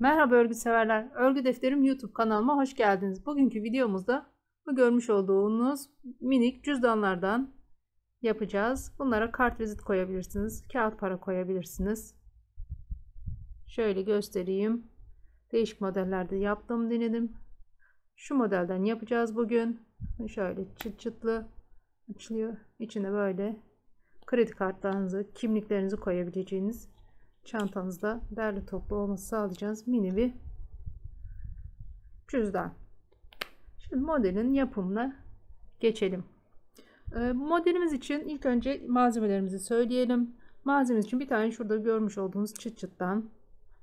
Merhaba örgü severler. Örgü Defterim YouTube kanalıma hoş geldiniz. Bugünkü videomuzda bu görmüş olduğunuz minik cüzdanlardan yapacağız. Bunlara kartvizit koyabilirsiniz. Kağıt para koyabilirsiniz. Şöyle göstereyim. Değişik modellerde yaptım, denedim. Şu modelden yapacağız bugün. Şöyle çıt çıtlı açılıyor. İçine böyle kredi kartlarınızı, kimliklerinizi koyabileceğiniz, çantanızda derli toplu olması sağlayacağız mini bir cüzdan. Şimdi modelin yapımına geçelim. Modelimiz için ilk önce malzemelerimizi söyleyelim. Malzememiz için bir tane şurada görmüş olduğunuz çıt çıttan.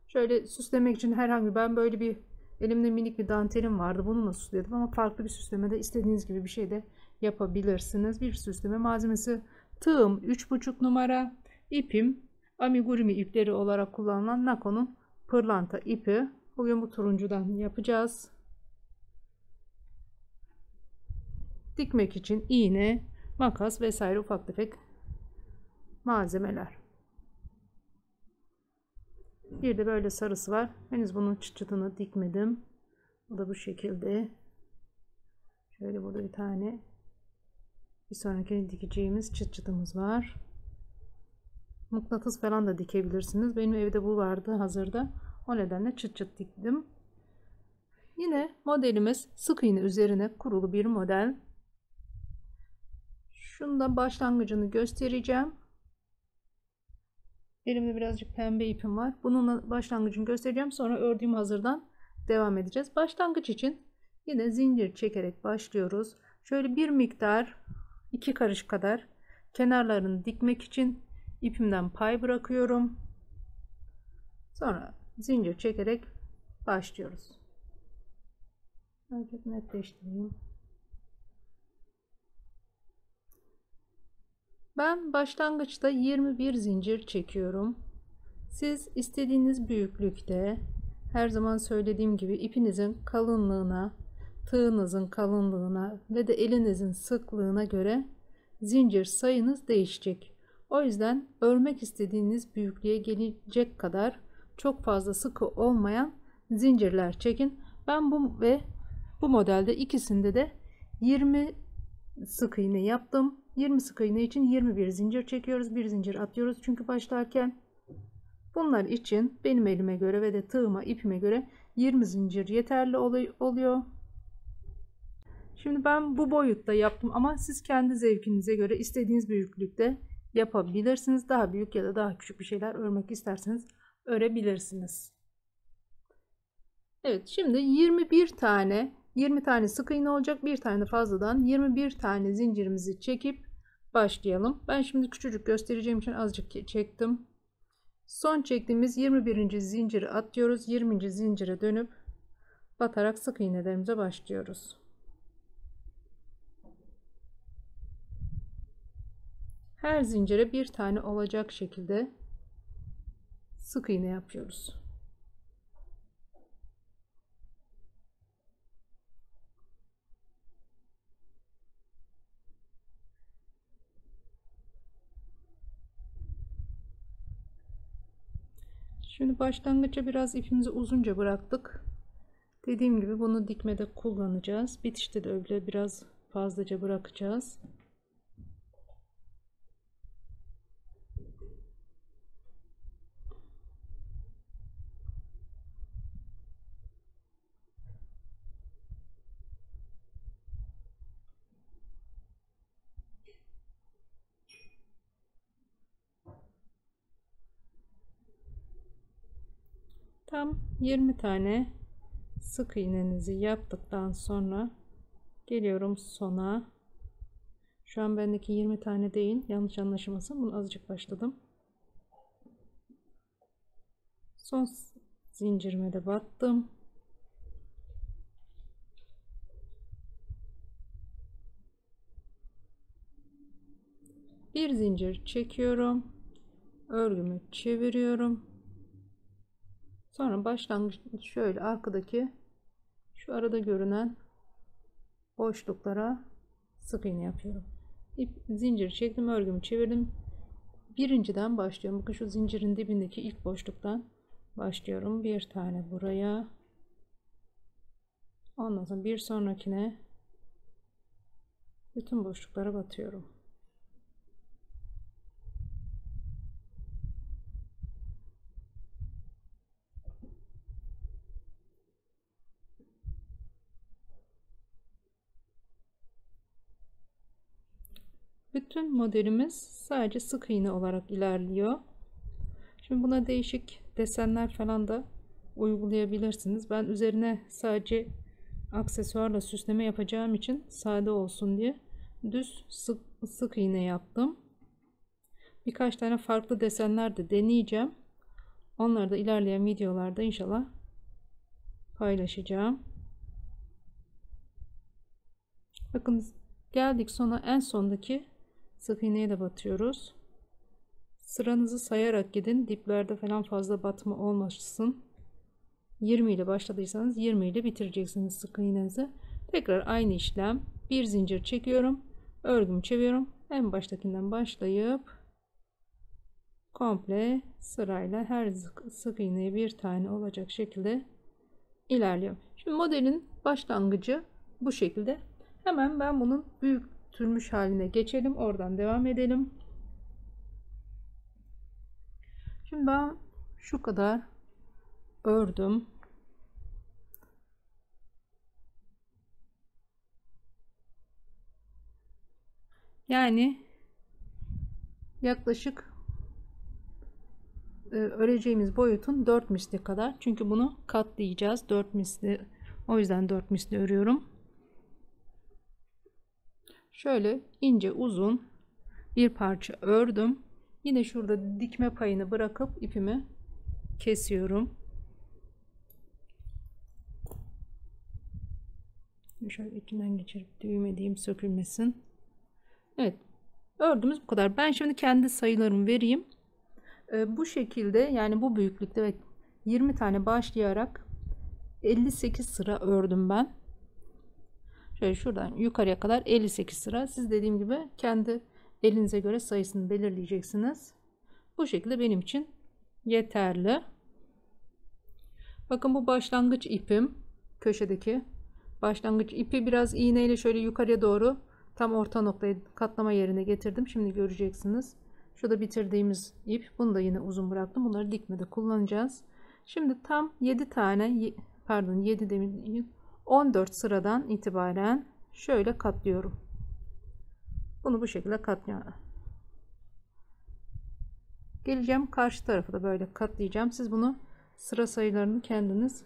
Şöyle süslemek için ben böyle bir elimde minik bir dantelim vardı. Bununla süslüyordum ama farklı bir süsleme de istediğiniz gibi bir şey de yapabilirsiniz. Bir süsleme malzemesi tığım 3,5 numara, ipim amigurumi ipleri olarak kullanılan Nako'nun pırlanta ipi. Bugün bu turuncudan yapacağız. Dikmek için iğne, makas vesaire ufak tefek malzemeler. Bir de böyle sarısı var. Henüz bunun çıtını dikmedim. Bu da bu şekilde. Şöyle burada bir tane bir sonraki dikeceğimiz çıtımız var. Mıknatıs falan da dikebilirsiniz. Benim evde bu vardı hazırda. O nedenle çıt diktim. Yine modelimiz sık iğne üzerine kurulu bir model. Şundan başlangıcını göstereceğim. Elimde birazcık pembe ipim var. Bununla başlangıcını göstereceğim. Sonra ördüğüm hazırdan devam edeceğiz. Başlangıç için yine zincir çekerek başlıyoruz. Şöyle bir miktar 2 karış kadar kenarlarını dikmek için ipimden pay bırakıyorum. Sonra zincir çekerek başlıyoruz. Önce netleştireyim. Ben başlangıçta 21 zincir çekiyorum. Siz istediğiniz büyüklükte, her zaman söylediğim gibi ipinizin kalınlığına, tığınızın kalınlığına ve de elinizin sıklığına göre zincir sayınız değişecek. O yüzden örmek istediğiniz büyüklüğe gelecek kadar çok fazla sıkı olmayan zincirler çekin. Ben bu modelde ikisinde de 20 sık iğne yaptım. 20 sık iğne için 21 zincir çekiyoruz. Bir zincir atıyoruz çünkü başlarken. Bunlar için benim elime göre ve de tığıma, ipime göre 20 zincir yeterli oluyor. Şimdi ben bu boyutta yaptım ama siz kendi zevkinize göre istediğiniz büyüklükte yapabilirsiniz. Daha büyük ya da daha küçük bir şeyler örmek isterseniz örebilirsiniz. Evet, şimdi 20 tane sık iğne olacak. Bir tane fazladan 21 tane zincirimizi çekip başlayalım. Ben şimdi küçücük göstereceğim için azıcık çektim. Son çektiğimiz 21. zinciri atıyoruz. 20. zincire dönüp batarak sık iğnelerimize başlıyoruz. Her zincire bir tane olacak şekilde sık iğne yapıyoruz. Şimdi başlangıçta biraz ipimizi uzunca bıraktık. Dediğim gibi bunu dikmede kullanacağız. Bitişte de öyle biraz fazlaca bırakacağız. Tam 20 tane sık iğnenizi yaptıktan sonra geliyorum sona. Şu an bendeki 20 tane değil, yanlış anlaşılmasın, bunu azıcık başladım. Son zincirime de battım. Bir zincir çekiyorum, örgümü çeviriyorum. Sonra başlangıç şöyle arkadaki şu arada görünen boşluklara sık iğne yapıyorum. Zincir çektim, örgümü çevirdim. Birinciden başlıyorum. Bakın şu zincirin dibindeki ilk boşluktan başlıyorum. Bir tane buraya. Ondan sonra bir sonrakine bütün boşluklara batıyorum. Bütün modelimiz sadece sık iğne olarak ilerliyor. Şimdi buna değişik desenler falan da uygulayabilirsiniz. Ben üzerine sadece aksesuarla süsleme yapacağım için sade olsun diye düz sık iğne yaptım. Birkaç tane farklı desenler de deneyeceğim. Onları da ilerleyen videolarda inşallah paylaşacağım. Bakın geldik sona, en sondaki sık iğneye de batıyoruz. Sıranızı sayarak gidin. Diplerde falan fazla batma olmasın. 20 ile başladıysanız 20 ile bitireceksiniz sık iğnenizi. Tekrar aynı işlem. Bir zincir çekiyorum. Örgümü çeviriyorum. En baştakinden başlayıp komple sırayla her sık iğneye bir tane olacak şekilde ilerliyorum. Şimdi modelin başlangıcı bu şekilde. Hemen ben bunun büyütülmüş haline geçelim. Oradan devam edelim. Şimdi ben şu kadar ördüm. Yani yaklaşık öreceğimiz boyutun 4 misli kadar. Çünkü bunu katlayacağız. 4 misli. O yüzden 4 misli örüyorum. Şöyle ince uzun bir parça ördüm. Yine şurada dikme payını bırakıp ipimi kesiyorum. Şöyle içinden geçirip düğmeleyeyim, sökülmesin. Evet. Ördüğümüz bu kadar. Ben şimdi kendi sayılarımı vereyim. Bu şekilde, yani bu büyüklükte ve 20 tane başlayarak 58 sıra ördüm ben. Şöyle şuradan yukarıya kadar 58 sıra. Siz dediğim gibi kendi elinize göre sayısını belirleyeceksiniz. Bu şekilde benim için yeterli. Bakın bu başlangıç ipim. Köşedeki başlangıç ipi biraz iğneyle şöyle yukarıya doğru tam orta noktayı katlama yerine getirdim. Şimdi göreceksiniz. Şurada bitirdiğimiz ip. Bunu da yine uzun bıraktım. Bunları dikmede kullanacağız. Şimdi tam 7 tane, pardon 7 demin, 14 sıradan itibaren şöyle katlıyorum. Bunu bu şekilde katlıyorum. Geleceğim karşı tarafı da böyle katlayacağım. Siz bunu sıra sayılarını kendiniz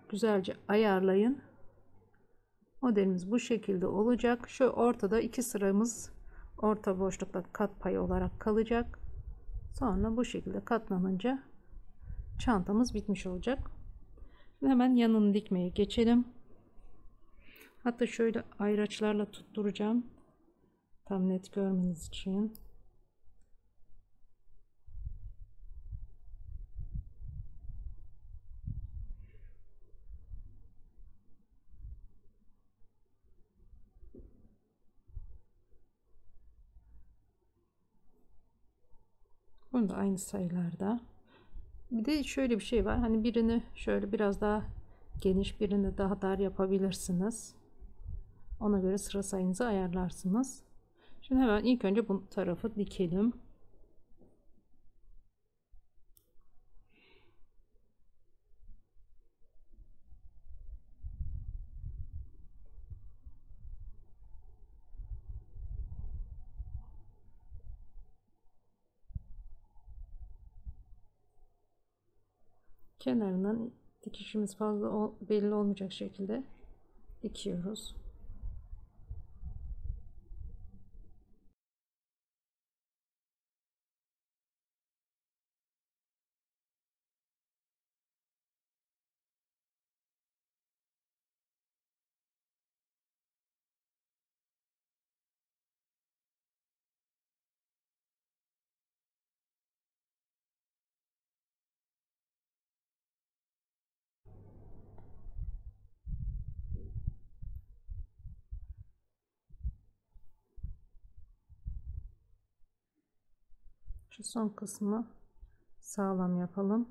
güzelce ayarlayın. Modelimiz bu şekilde olacak. Şu ortada 2 sıramız orta boşlukta kat payı olarak kalacak. Sonra bu şekilde katlanınca çantamız bitmiş olacak. Şimdi hemen yanını dikmeye geçelim. Hatta şöyle ayraçlarla tutturacağım. Tam net görmeniz için. Bunu da aynı sayılarda. Bir de şöyle bir şey var. Hani birini şöyle biraz daha geniş, birini daha dar yapabilirsiniz. Ona göre sıra sayınızı ayarlarsınız. Şimdi hemen ilk önce bu tarafı dikelim. Kenarından dikişimiz fazla belli olmayacak şekilde dikiyoruz. Şu son kısmı sağlam yapalım.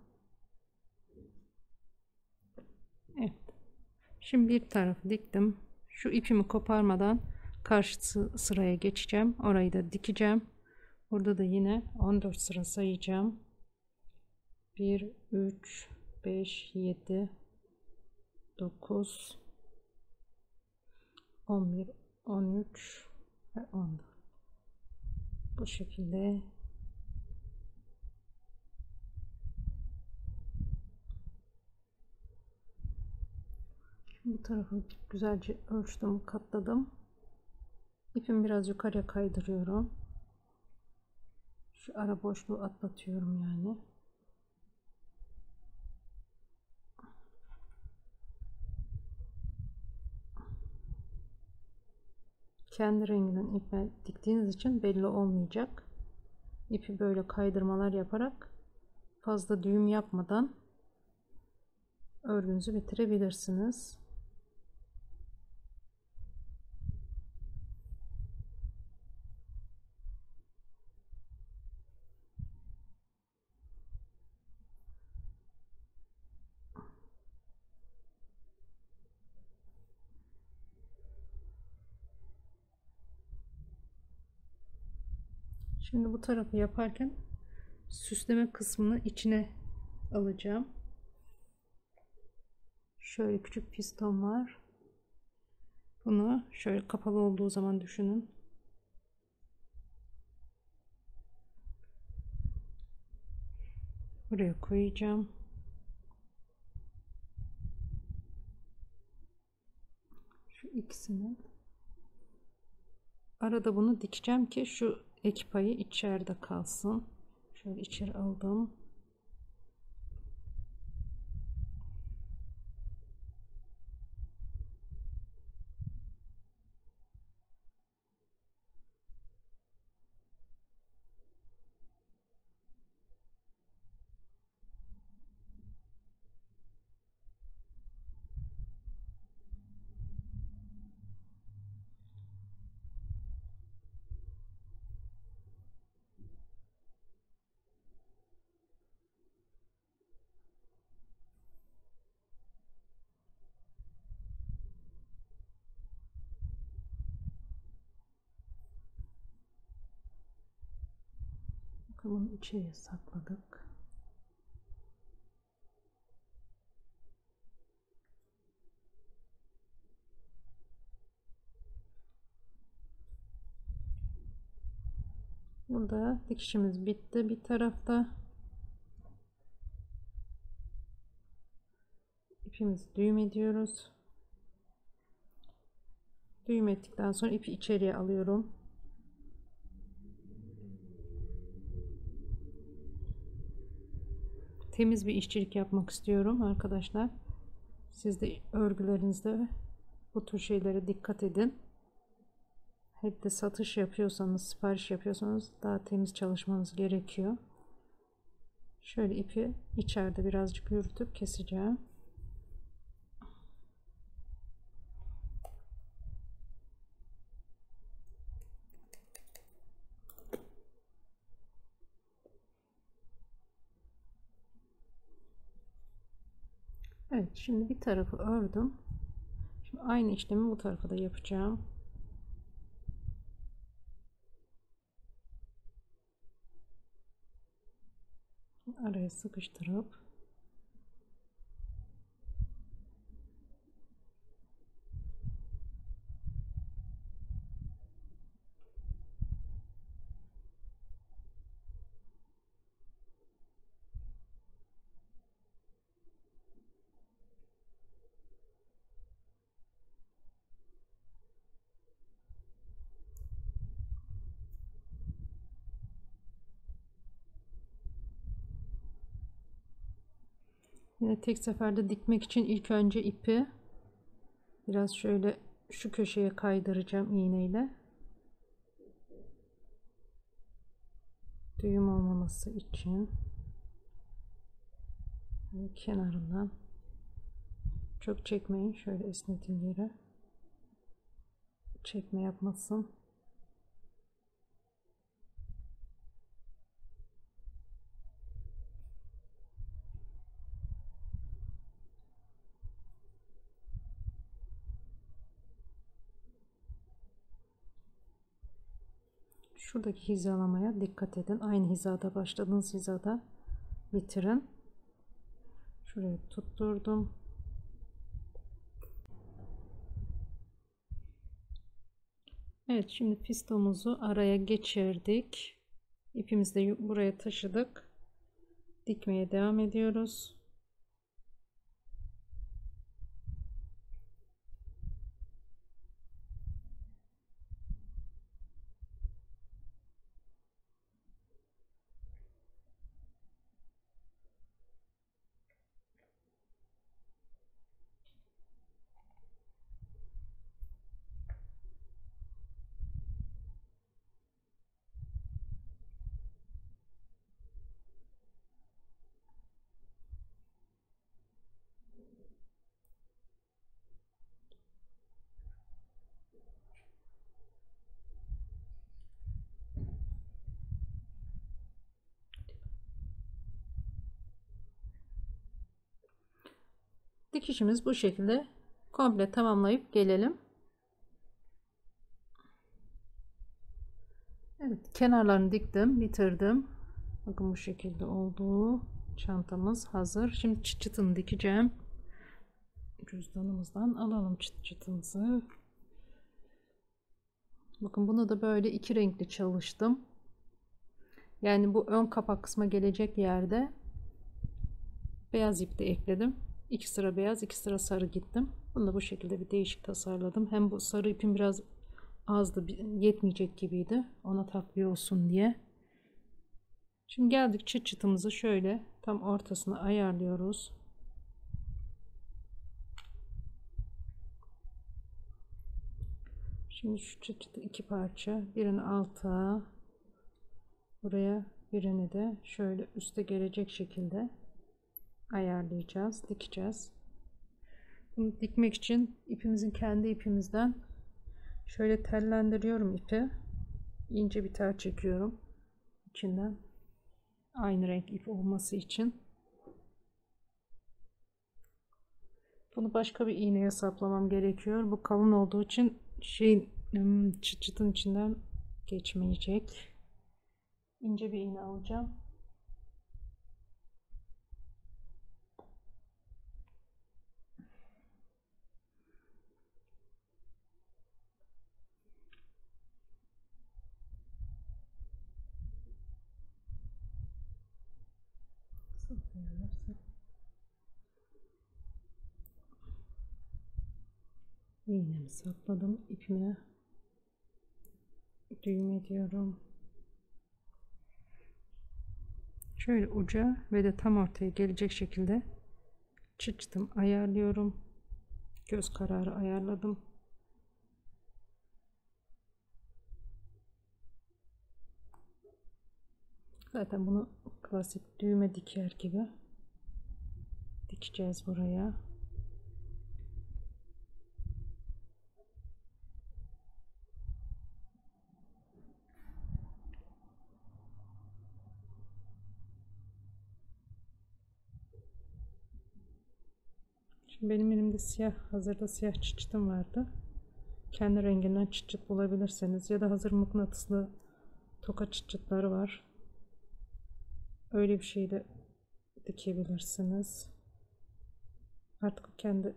Şimdi bir tarafı diktim. Şu ipimi koparmadan karşı sıraya geçeceğim. Orayı da dikeceğim. Burada da yine 14 sıra sayacağım. 1, 3, 5, 7, 9, 11, 13 ve 14. Bu şekilde bu tarafı güzelce ölçtüm, katladım. İpimi biraz yukarıya kaydırıyorum. Şu ara boşluğu atlatıyorum yani. Kendi renginden iple diktiğiniz için belli olmayacak. İpi böyle kaydırmalar yaparak fazla düğüm yapmadan örgünüzü bitirebilirsiniz. Şimdi bu tarafı yaparken süsleme kısmını içine alacağım. Şöyle küçük piston var. Bunu şöyle kapalı olduğu zaman düşünün. Buraya koyacağım. Şu ikisini. Arada bunu dikeceğim ki şu ek payı içeride kalsın. Şöyle içeri aldım. Bunu içeriye sakladık. Burada dikişimiz bitti. Bir tarafta ipimizi düğüm ediyoruz. Düğüm ettikten sonra ipi içeriye alıyorum. Temiz bir işçilik yapmak istiyorum arkadaşlar. Siz de örgülerinizde bu tür şeylere dikkat edin. Hep de satış yapıyorsanız, sipariş yapıyorsanız daha temiz çalışmanız gerekiyor. Şöyle ipi içeride birazcık yürütüp keseceğim. Evet, şimdi bir tarafı ördüm. Şimdi aynı işlemi bu tarafa da yapacağım. Araya sıkıştırıp yine tek seferde dikmek için ilk önce ipi biraz şöyle şu köşeye kaydıracağım iğneyle. Düğüm olmaması için kenarından çok çekmeyin, şöyle esnetin yere, çekme yapmasın. Şuradaki hizalamaya dikkat edin. Aynı hizada başladığınız hizada bitirin. Şuraya tutturdum. Evet, şimdi pistonumuzu araya geçirdik. İpimizi de buraya taşıdık. Dikmeye devam ediyoruz. Dikişimiz bu şekilde komple tamamlayıp gelelim. Evet, kenarlarını diktim, bitirdim. Bakın bu şekilde oldu. Çantamız hazır. Şimdi çıt çıtını dikeceğim. Cüzdanımızdan alalım çıt çıtımızı. Bakın bunu da böyle iki renkli çalıştım. Yani bu ön kapak kısma gelecek yerde beyaz ip de ekledim. 2 sıra beyaz, 2 sıra sarı gittim. Bunu da bu şekilde bir değişik tasarladım. Hem bu sarı ipim biraz azdı, yetmeyecek gibiydi. Ona takviye olsun diye. Şimdi geldik çıt çıtımızı şöyle tam ortasına ayarlıyoruz. Şimdi şu çıt çıtı iki parça, birini alta, buraya birini de şöyle üste gelecek şekilde ayarlayacağız, dikeceğiz. Bunu dikmek için ipimizin kendi ipimizden şöyle tellendiriyorum ipi. İnce bir tel çekiyorum içinden. Aynı renk ip olması için. Bunu başka bir iğneye saplamam gerekiyor. Bu kalın olduğu için çıt çıtın içinden geçmeyecek. İnce bir iğne alacağım. İğnemi sapladım, ipime düğüm ediyorum. Şöyle uca ve de tam ortaya gelecek şekilde çıt çıtım ayarlıyorum. Göz kararı ayarladım. Zaten bunu klasik düğme diker gibi dikeceğiz buraya. Şimdi benim elimde siyah, hazırda siyah çıt çıtım vardı. Kendi renginden çıt çıt bulabilirseniz ya da hazır mıknatıslı toka çıt çıtları var. Öyle bir şey de dikebilirsiniz. Artık kendi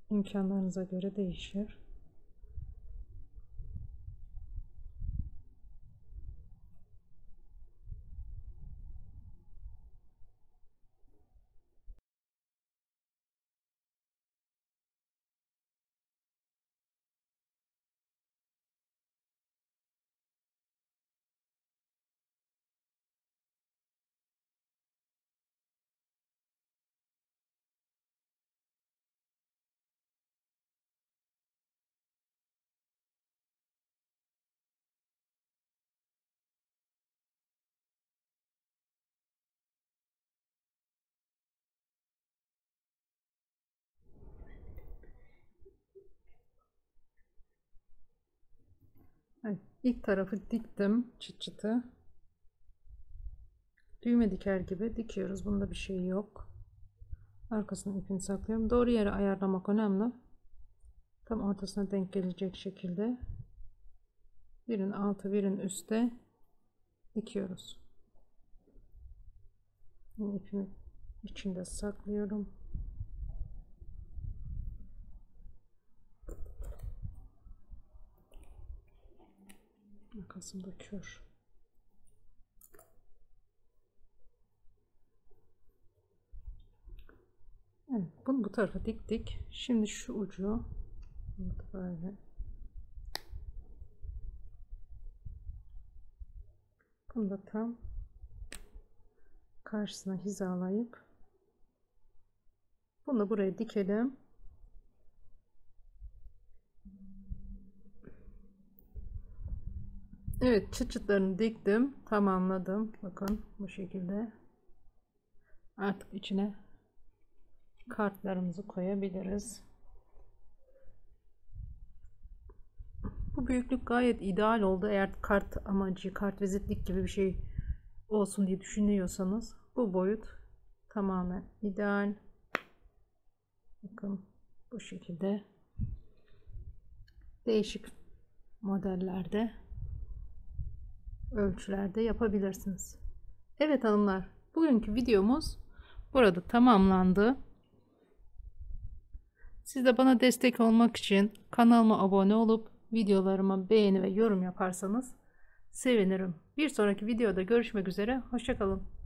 imkanlarınıza göre değişir. Evet, ilk tarafı diktim çıt çıtı. Düğme diker gibi dikiyoruz. Bunda bir şey yok. Arkasına ipini saklıyorum. Doğru yere ayarlamak önemli. Tam ortasına denk gelecek şekilde. Birinin altı, birinin üstte dikiyoruz. İpimi içinde saklıyorum. Makasımda kör. Evet, bunu bu tarafa diktik. Şimdi şu ucu böyle, bunu da tam karşısına hizalayıp bunu buraya dikelim. Evet, çıt çıtlarını diktim, tamamladım. Bakın bu şekilde. Artık içine kartlarımızı koyabiliriz. Bu büyüklük gayet ideal oldu. Eğer kart amacı, kart vizitlik gibi bir şey olsun diye düşünüyorsanız bu boyut tamamen ideal. Bakın bu şekilde değişik modellerde, ölçülerde yapabilirsiniz. Evet hanımlar, bugünkü videomuz burada tamamlandı. Siz de bana destek olmak için kanalıma abone olup videolarıma beğeni ve yorum yaparsanız sevinirim. Bir sonraki videoda görüşmek üzere. Hoşça kalın.